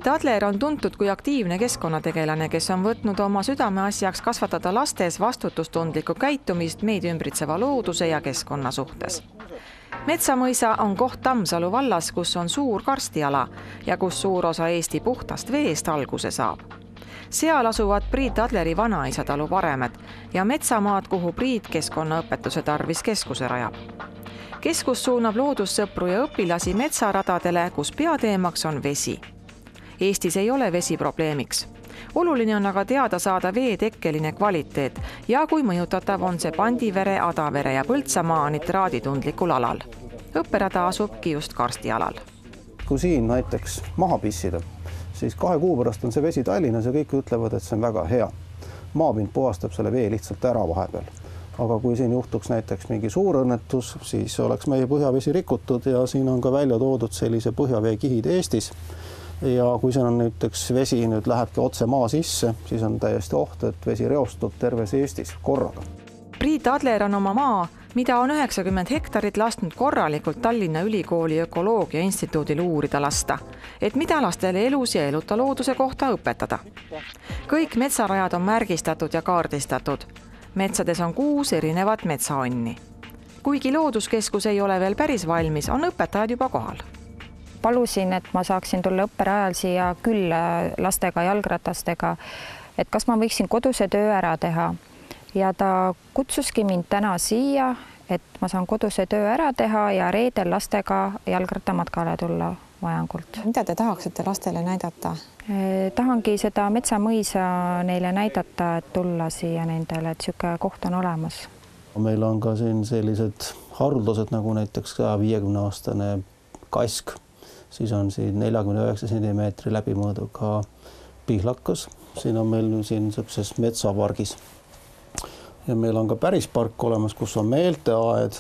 Priit Adler on tuntud kui aktiivne keskkonnategelane, kes on võtnud oma südameasjaks kasvatada lastes vastutustundlikku käitumist meid ümbritseva looduse ja keskkonna suhtes. Metsamõisa on koht Tammsalu vallas, kus on suur karstiala ja kus suur osa Eesti puhtast veest alguse saab. Seal asuvad Priit Adleri vanaisatalu varemed ja metsamaad, kuhu Priit keskkonnaõpetuse tarvis keskuse rajab. Keskus suunab loodussõpru ja õpilasi metsaradadele, kus peateemaks on vesi. Eestis ei ole vesi probleemiks. Oluline on aga teada saada vee tekkeline kvaliteet ja kui mõjutatav on see Pandivere, Adavere ja Põltsamaa nitraaditundlikul alal. Õpperada asubki just karstialal. Kui siin näiteks maha pissida, siis 2 kuu pärast on see vesi Tallinnas ja kõik ütlevad, et see on väga hea. Maapind puhastab selle vee lihtsalt ära vahepeal. Aga kui siin juhtuks näiteks mingi suur õnnetus, siis oleks meie põhjavesi rikutud ja siin on ka välja toodud sellise põhjavee kihid Eestis. Ja kui see on näiteks vesi nüüd lähebki otse maa sisse, siis on täiesti oht, et vesi reostub terves Eestis korraga. Priit Adler on oma maa, mida on 90 hektarit lasknud korralikult Tallinna Ülikooli Ökoloogia Instituudil uurida lasta, et mida lastele elus ja eluta looduse kohta õpetada. Kõik metsarajad on märgistatud ja kaardistatud. Metsades on 6 erinevat metsaonni. Kuigi looduskeskus ei ole veel päris valmis, on õpetajad juba kohal. Palusin, et ma saaksin tulla õpperajal siia küll lastega jalgratastega, et kas ma võiksin koduse töö ära teha. Ja ta kutsuski mind täna siia, et ma saan koduse töö ära teha ja reedel lastega jalgrattamatkale tulla Vajangult. Mida te tahaksite lastele näidata? Tahangi seda metsamõisa neile näidata, et tulla siia nendele, et siuke koht on olemas. Meil on ka siin sellised haruldased nagu näiteks 50-aastane kask. Siis on siin 49 cm läbimõõduga pihlakas. Siin on meil siin sellises metsapargis. Ja meil on ka päris park olemas, kus on meelteaed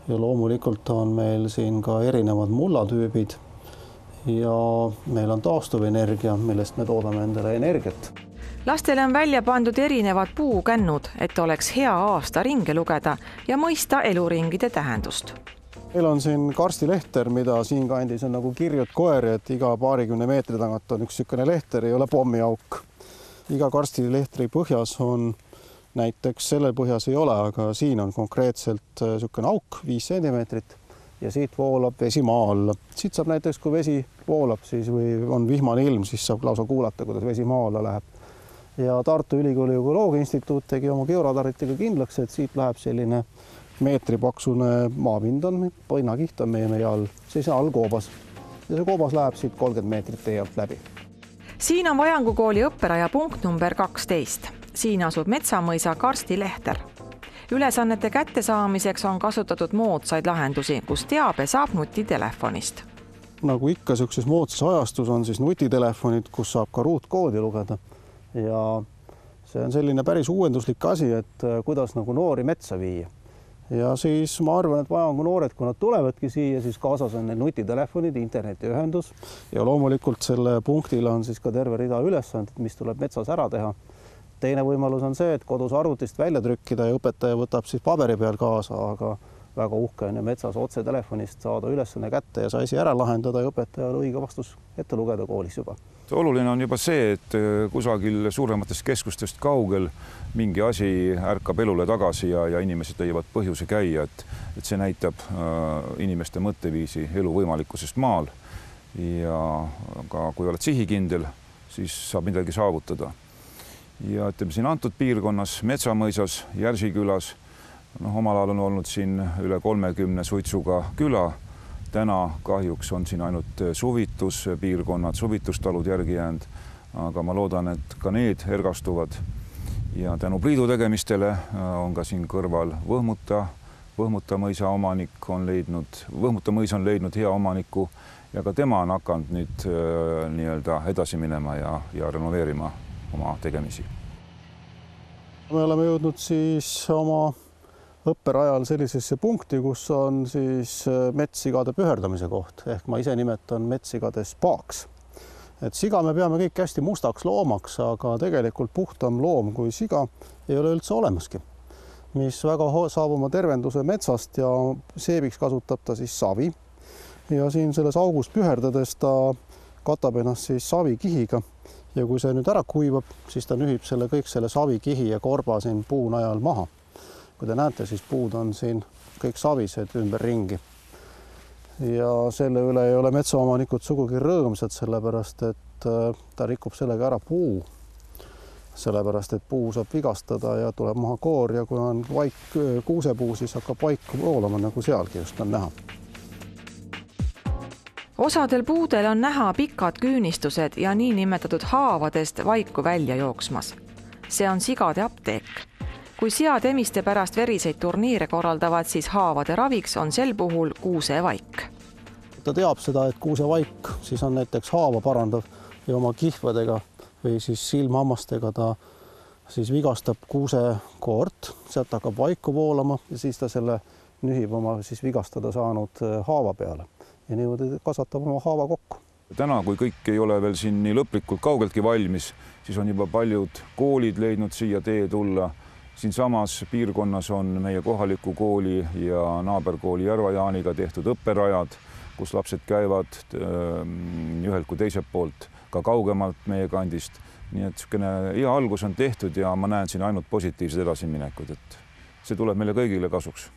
ja loomulikult on meil siin ka erinevad mullatüübid ja meil on taastuvenergia, millest me toodame endale energiat. Lastele on välja pandud erinevad puukännud, et oleks hea aasta ringe lugeda ja mõista eluringide tähendust. Meil on siin karstilehter, mida siin kandis on nagu kirjud koeri, et iga paarikümne meetri tagant on üks sükene lehter, ei ole pommiauk. Iga karstilehtri põhjas on näiteks selle põhjas ei ole, aga siin on konkreetselt sükene auk 5 cm ja siit voolab vesi maa alla. Siit saab näiteks, kui vesi voolab siis või on vihmane ilm, siis saab lausa kuulata, kuidas vesi maa alla läheb. Ja Tartu Ülikooli Ökoloogia Instituut tegi oma georadaritega kindlaks, et siit läheb selline meetripaksune maapind on, painakiht on meie all, siis all koobas. Ja see koobas läheb siit 30 meetrit tee alt läbi. Siin on Vajangu kooli õpperaja punkt number 12. Siin asub metsamõisa karstilehter. Ülesannete kättesaamiseks on kasutatud moodsaid lahendusi, kus teabe saab nutitelefonist. Nagu ikka sellises moodsas ajastus on siis nutitelefonid, kus saab ka ruutkoodi lugeda. Ja see on selline päris uuenduslik asi, et kuidas nagu noori metsa viia. Ja siis ma arvan, et Vajangu noored, kui nad tulevadki siia, siis kaasas on neil nutitelefonid, internetiühendus ja loomulikult selle punktile on siis ka terve rida ülesanded, mis tuleb metsas ära teha. Teine võimalus on see, et kodus arvutist välja trükkida ja õpetaja võtab siis paberi peal kaasa, aga väga uhke on ja metsas otse telefonist saada ülesanne kätte ja see asi ära lahendada ja õpetajal õige vastus ette lugeda koolis juba. Oluline on juba see, et kusagil suurematest keskustest kaugel mingi asi ärkab elule tagasi ja inimesed leiavad põhjuse käia, et see näitab inimeste mõtteviisi elu võimalikkusest maal ja ka kui oled sihikindel, siis saab midagi saavutada. Ja ütleme siin antud piirkonnas, Metsamõisas, Järsikülas, omal ajal on olnud siin üle 30 suitsuga küla. Täna kahjuks on siin ainult suvituspiirkonnad, suvitustalud järgi jäänud, aga ma loodan, et ka need ergastuvad. Ja tänu Priidu tegemistele on ka siin kõrval Võhmuta mõisa omanik on leidnud, Võhmuta mõis on leidnud hea omaniku ja ka tema on hakanud nüüd nii-öelda edasi minema ja renoveerima oma tegemisi. Me oleme jõudnud siis oma õpperajal sellisesse punkti, kus on siis metssigade püherdamise koht, ehk ma ise nimetan metssigade spaaks. Et siga me peame kõik hästi mustaks loomaks, aga tegelikult puhtam loom kui siga ei ole üldse olemaski, mis väga saab oma tervenduse metsast ja seebiks kasutab ta siis savi. Ja siin selles augus püherdades ta katab ennast siis savikihiga ja kui see nüüd ära kuivab, siis ta nühib kõik selle savikihi ja korba siin puu najal maha. Kui te näete, siis puud on siin kõik savised ümberringi. Ja selle üle ei ole metsaomanikud sugugi rõõmsad, sellepärast et ta rikub sellega ära puu. Sellepärast, et puu saab vigastada ja tuleb maha koor ja kui on vaik kuusepuu, siis hakkab vaiku voolama, nagu sealgi just on näha. Osadel puudel on näha pikad küünistused ja niinimetatud haavadest vaiku välja jooksmas. See on sigade apteek. Kui sead emiste pärast veriseid turniire korraldavad, siis haavade raviks on sel puhul kuusevaik. Ta teab seda, et kuusevaik siis on näiteks haava parandav ja oma kihvadega või siis silmhammastega ta siis vigastab kuusekoort, sealt hakkab vaiku voolama ja siis ta selle nühib oma siis vigastada saanud haava peale ja niimoodi kasvatab oma haava kokku. Täna, kui kõik ei ole veel siin nii lõplikult kaugeltki valmis, siis on juba paljud koolid leidnud siia tee tulla. Siinsamas piirkonnas on meie kohaliku kooli ja naaberkooli Järva-Jaaniga tehtud õpperajad, kus lapsed käivad ühelt kui teiselt poolt ka kaugemalt meie kandist. Nii et niisugune hea algus on tehtud ja ma näen siin ainult positiivsed edasiminekud, et see tuleb meile kõigile kasuks.